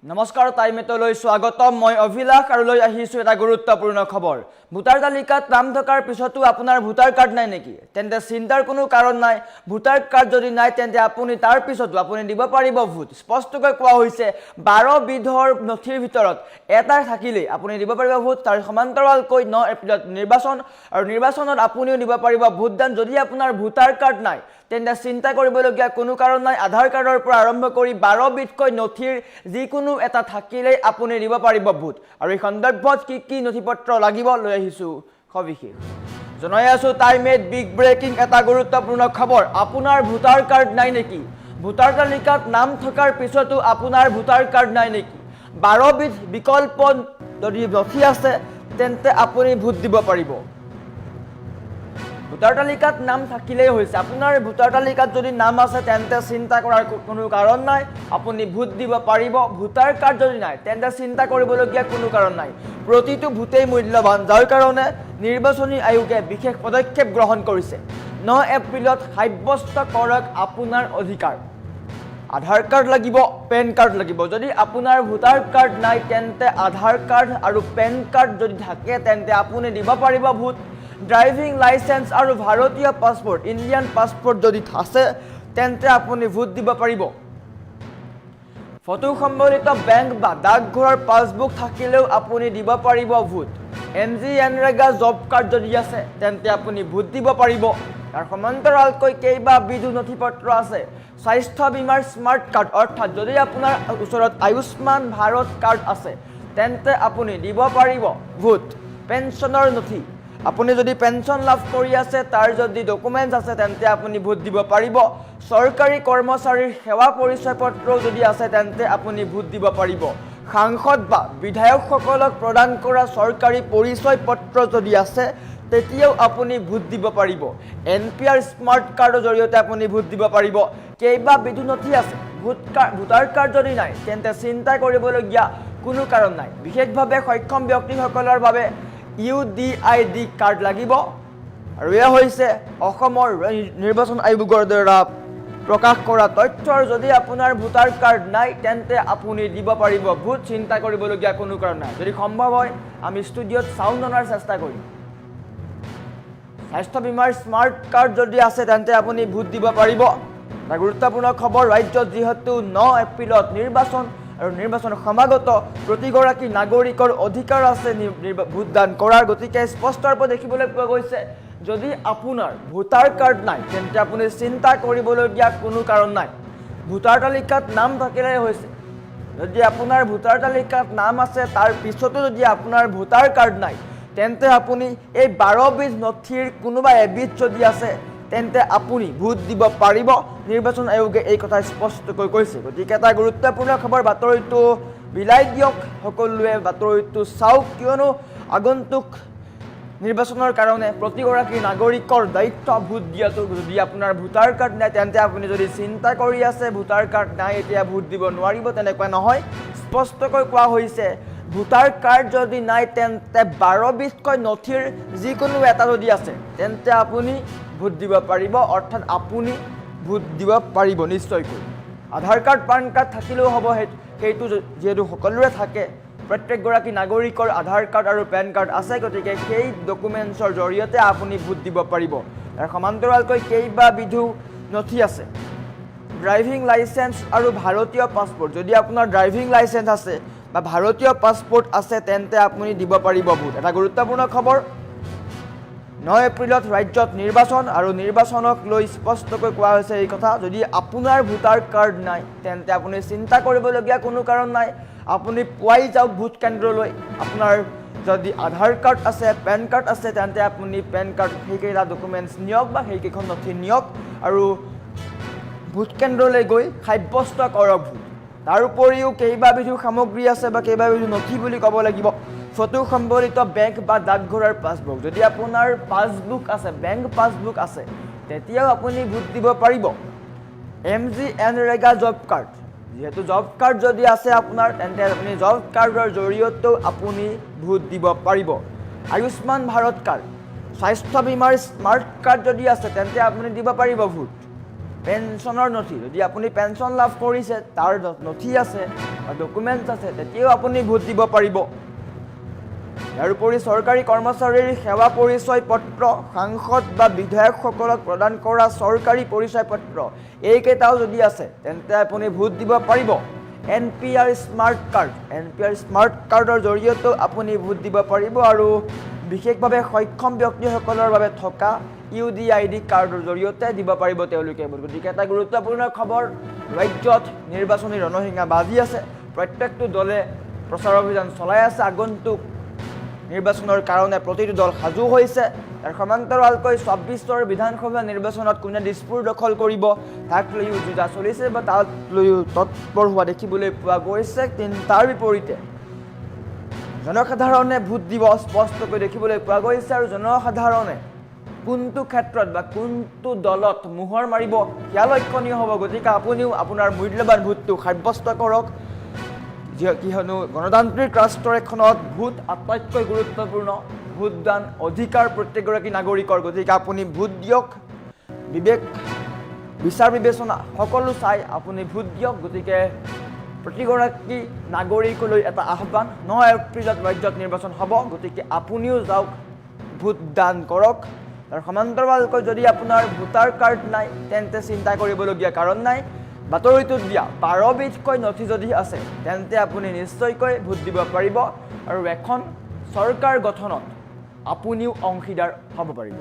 নমস্কাৰ টাইমেটলৈ স্বাগতম মই অভিলাষ আৰু লৈ আহিছো এটা গুৰুত্বপূৰ্ণ খবৰ ভোটাৰ তালিকাত নাম থকাৰ পিছতো আপোনাৰ ভোটাৰ কাৰ্ড নাই নেকি তেন্তে চিন্তাৰ কোনো কাৰণ নাই ভোটাৰ কাৰ্ড যদি নাই তেন্তে আপুনি তাৰ পিছতো আপুনি দিব পাৰিব ভোট স্পষ্টকৈ কোৱা হৈছে 12 বিধৰ নথিৰ ভিতৰত এটা থাকিলে আপুনি দিব পাৰিব ভোট তাৰ সমান্তৰালকৈ 9 এপ্ৰিলত নিৰ্বাচন আৰু নিৰ্বাচনত আপুনিও দিব পাৰিব ভোটদান যদি আপোনাৰ ভোটাৰ কাৰ্ড নাই তেন্তে চিন্তা কৰিবলগীয়া কোনো কাৰণ নাই আধাৰ কাৰ্ডৰ পৰা আৰম্ভ কৰি 12 বিধকৈ নথিৰ যিকোনো এটা থাকিলে আপুনি দিব পাৰিব ভোট আৰু এই সন্দৰ্ভত কি নথিপত্ৰ লাগিব লৈ আহিছো সবিশেষ জনাই আছো টাইমেট বিগ ব্ৰেকিং এটা গুৰুত্বপূৰ্ণ খবৰ আপোনাৰ ভোটাৰ কাৰ্ড নাই নেকি ভোটাৰ তালিকাত নাম থকাৰ পিছতো আপোনাৰ ভোটাৰ কাৰ্ড নাই নেকি 12 বিধ বিকল্প যদি নথি আছে তেন্তে আপুনি ভোট দিব পাৰিব ভোটাৰ তালিকাত নাম থাকিলেই হৈছে আপোনাৰ ভোটাৰ তালিকাত যদি নাম আছে তেন্তে চিন্তা কৰাৰ কোনো কাৰণ নাই আপুনি ভোট দিব পাৰিব ভোটাৰ কাৰ্ড যদি নাই তেন্তে চিন্তা কৰিবলগীয়া কোনো কাৰণ নাই প্ৰতিটো ভোটেই মূল্যৱান যাৰ কাৰণে নিৰ্বাচনী আয়োগে বিশেষ পদক্ষেপ গ্ৰহণ কৰিছে 9 এপ্ৰিলত সাব্যস্ত কৰক আপোনাৰ অধিকাৰ আধাৰ কাৰ্ড লাগিব পেন কাৰ্ড লাগিব যদি আপোনাৰ ভোটাৰ কাৰ্ড নাই তেন্তে আধাৰ কাৰ্ড আৰু পেন কাৰ্ড যদি থাকে তেন্তে আপুনি দিব পাৰিব ভোট ড্ৰাইভিং লাইসেন্স আৰু ভাৰতীয় পাছপোৰ্ট ইণ্ডিয়ান পাছপোৰ্ট যদি আছে তেন্তে আপুনি ভোট দিব পাৰিব ফটো সম্বলিত বেংক বা ডাকঘৰৰ পাছবুক থাকিলেও আপুনি দিব পাৰিব ভোট এনৰেগা জব কাৰ্ড যদি আছে তেন্তে আপুনি ভোট দিব পাৰিব তাৰ সমান্তৰালকৈ কেইবা বিধু নথিপত্ৰ আছে স্বাস্থ্য বীমাৰ স্মাৰ্ট কাৰ্ড অৰ্থাৎ যদি আপোনাৰ ওচৰত আয়ুষ্মান ভাৰত কাৰ্ড আছে তেন্তে আপুনি দিব পাৰিব ভোট পেঞ্চনৰ নথি আপুনি যদি পেঞ্চন লাভ কৰি আছে তাৰ যদি ডকুমেন্টছ আছে তেন্তে আপুনি ভোট দিব পাৰিব সৰকাৰী কৰ্মচাৰীৰ সেৱা পৰিচয় পত্ৰ যদি আছে তেন্তে আপুনি ভোট দিব পাৰিব সাংসদ বা বিধায়কসকলক প্ৰদান কৰা সৰকাৰী পৰিচয় পত্ৰ যদি আছে তেতিয়াও আপুনি ভোট দিব পাৰিব এনপিআৰ স্মাৰ্ট কাৰ্ডৰ জৰিয়তে আপুনি ভোট দিব পাৰিব কেইবা বিধু নথি আছে ভোটাৰ কাৰ্ড যদি নাই তেন্তে চিন্তা কৰিবলগীয়া কোনো কাৰণ নাই বিশেষভাৱে সক্ষম ব্যক্তিসকলৰ বাবে UDID কাৰ্ড লাগিব আৰু এয়া হৈছে অসমৰ নিৰ্বাচন আয়োগৰ দ্বাৰা প্ৰকাশ কৰা তথ্যৰ যদি আপোনাৰ ভোটাৰ কাৰ্ড নাই তেন্তে আপুনি দিব পাৰিব ভোট চিন্তা কৰিবলগীয়া কোনো কাৰণ নাই যদি সম্ভৱ হয় আমি ষ্টুডিঅ'ত সাউণ্ড অনাৰ চেষ্টা কৰিম স্বাস্থ্য বীমাৰ স্মাৰ্ট কাৰ্ড যদি আছে তেন্তে আপুনি ভোট দিব পাৰিব এটা গুৰুত্বপূৰ্ণ খবৰ ৰাজ্যত যিহেতু 9 এপ্ৰিলত নিৰ্বাচন আৰু নিৰ্বাচন সমাগত প্ৰতিগৰাকী নাগৰিকৰ অধিকাৰ আছে ভোটদান কৰাৰ গতিকে স্পষ্টৰূপে দেখিবলৈ পোৱা গৈছে যদি আপোনাৰ ভোটাৰ কাৰ্ড নাই তেন্তে আপুনি চিন্তা কৰিবলগীয়া কোনো কাৰণ নাই ভোটাৰ তালিকাত নাম থাকিলে হৈছে যদি আপোনাৰ ভোটাৰ তালিকাত নাম আছে তাৰ পিছতো যদি আপোনাৰ ভোটাৰ কাৰ্ড নাই তেন্তে আপুনি এই 12 বিধ নথিৰ কোনোবা এবিধ যদি আছে তেন্তে আপুনি ভোট দিব পাৰিব নিৰ্বাচন আয়োগে এই কথা স্পষ্টকৈ কৈছে গতিকে এটা গুৰুত্বপূৰ্ণ খবৰ বাতৰিটো বিলাই দিয়ক সকলোৱে বাতৰিটো চাওক কিয়নো আগন্তুক নিৰ্বাচনৰ কাৰণে প্ৰতিগৰাকী নাগৰিকৰ দায়িত্ব ভোট দিয়াটো যদি আপোনাৰ ভোটাৰ কাৰ্ড নাই তেন্তে আপুনি যদি চিন্তা কৰি আছে ভোটাৰ কাৰ্ড নাই এতিয়া ভোট দিব নোৱাৰিব তেনেকুৱা নহয় স্পষ্টকৈ কোৱা হৈছে ভোটাৰ কাৰ্ড যদি নাই তেন্তে 12 বিধকৈ নথিৰ যিকোনো এটা যদি আছে তেন্তে আপুনি ভোট দিব পাৰিব অৰ্থাৎ আপুনি ভোট দিব পাৰিব নিশ্চয়কৈ আধাৰ কাৰ্ড পান কাৰ্ড থাকিলেও হ'ব সেইটো যেহেতু সকলোৰে থাকে প্ৰত্যেকগৰাকী নাগৰিকৰ আধাৰ কাৰ্ড আৰু পেন কাৰ্ড আছে গতিকে সেই ডকুমেণ্টছৰ জৰিয়তে আপুনি ভোট দিব পাৰিব ইয়াৰ সমান্তৰালকৈ কেইবা বিধু নথি আছে ড্ৰাইভিং লাইসেন্স আৰু ভাৰতীয় পাছপোৰ্ট যদি আপোনাৰ ড্ৰাইভিং লাইসেন্স আছে বা ভাৰতীয় পাছপোৰ্ট আছে তেন্তে আপুনি দিব পাৰিব ভোট এটা গুৰুত্বপূৰ্ণ খবৰ 9 এপ্ৰিলত ৰাজ্যত নিৰ্বাচন আৰু নিৰ্বাচনক লৈ স্পষ্টকৈ কোৱা হৈছে এই কথা যদি আপোনাৰ ভোটাৰ কাৰ্ড নাই তেন্তে আপুনি চিন্তা কৰিবলগীয়া কোনো কাৰণ নাই আপুনি পুৱাই যাওক ভোট কেন্দ্ৰলৈ আপোনাৰ যদি আধাৰ কাৰ্ড আছে পেন কাৰ্ড আছে তেন্তে আপুনি পেন কাৰ্ড সেইকেইটা ডকুমেণ্টছ নিয়ক বা সেইকেইখন নথি নিয়ক আৰু ভোট কেন্দ্ৰলৈ গৈ সাব্যস্ত কৰক ভোট তাৰ উপৰিও কেইবাবিধো সামগ্ৰী আছে বা কেইবাবিধো নথি বুলি ক'ব লাগিব ফটো সম্বলিত বেংক বা ডাকঘৰৰ পাছবুক যদি আপোনাৰ পাছবুক আছে বেংক পাছবুক আছে তেতিয়াও আপুনি ভোট দিব পাৰিব এনৰেগা জব কাৰ্ড যেহেতু জব কাৰ্ড যদি আছে আপোনাৰ তেন্তে আপুনি জব কাৰ্ডৰ জৰিয়তেও আপুনি ভোট দিব পাৰিব আয়ুষ্মান ভাৰত কাৰ্ড স্বাস্থ্য বীমাৰ স্মাৰ্ট কাৰ্ড যদি আছে তেন্তে আপুনি দিব পাৰিব ভোট পেঞ্চনৰ নথি যদি আপুনি পেঞ্চন লাভ কৰিছে তাৰ নথি আছে বা ডকুমেণ্টছ আছে তেতিয়াও আপুনি ভোট দিব পাৰিব ইয়াৰ উপৰি চৰকাৰী কৰ্মচাৰীৰ সেৱা পৰিচয় পত্ৰ সাংসদ বা বিধায়কসকলক প্ৰদান কৰা চৰকাৰী পৰিচয় পত্ৰ এইকেইটাও যদি আছে তেন্তে আপুনি ভোট দিব পাৰিব NPR স্মাৰ্ট কাৰ্ডৰ জৰিয়তেও আপুনি ভোট দিব পাৰিব আৰু বিশেষভাৱে সক্ষম ব্যক্তিসকলৰ বাবে থকা UDID কাৰ্ডৰ জৰিয়তে দিব পাৰিব তেওঁলোকে গতিকে এটা গুৰুত্বপূৰ্ণ খবৰ ৰাজ্যত নিৰ্বাচনী ৰণসিঙা বাজি আছে প্ৰত্যেকটো দলে প্ৰচাৰ অভিযান চলাই আছে আগন্তুক নিৰ্বাচনৰ কাৰণে প্ৰতিটো দল সাজু হৈছে তাৰ সমান্তৰালকৈ ২৬ৰ বিধানসভা নিৰ্বাচনত কোনে দিছপুৰ দখল কৰিব তাক লৈও যুঁজা চলিছে বা তাক লৈও তৎপৰ হোৱা দেখিবলৈ পোৱা গৈছে তাৰ বিপৰীতে জনসাধাৰণে ভোট দিব স্পষ্টকৈ দেখিবলৈ পোৱা গৈছে আৰু জনসাধাৰণে কোনটো ক্ষেত্ৰত বা কোনটো দলত মোহৰ মাৰিব সেয়া লক্ষণীয় হ'ব গতিকে আপুনিও আপোনাৰ মূল্যৱান ভোটটো সাব্যস্ত কৰক কিয়নো গণতান্ত্ৰিক ৰাষ্ট্ৰ এখনত ভোট আটাইতকৈ গুৰুত্বপূৰ্ণ ভোটদান অধিকাৰ প্ৰত্যেকগৰাকী নাগৰিকৰ গতিকে আপুনি ভোট দিয়ক বিবেক বিচাৰ বিবেচনা সকলো চাই আপুনি ভোট দিয়ক গতিকে প্ৰতিগৰাকী নাগৰিকলৈ এটা আহ্বান ৯ এপ্ৰিলত ৰাজ্যত নিৰ্বাচন হ'ব গতিকে আপুনিও যাওক ভোটদান কৰক তাৰ সমান্তৰালকৈ যদি আপোনাৰ ভোটাৰ কাৰ্ড নাই তেন্তে চিন্তা কৰিবলগীয়া কাৰণ নাই বাতৰিটোত দিয়া ১২ বিধকৈ নথি যদি আছে তেন্তে আপুনি নিশ্চয়কৈ ভোট দিব পাৰিব আৰু এখন চৰকাৰ গঠনত আপুনিও অংশীদাৰ হ'ব পাৰিব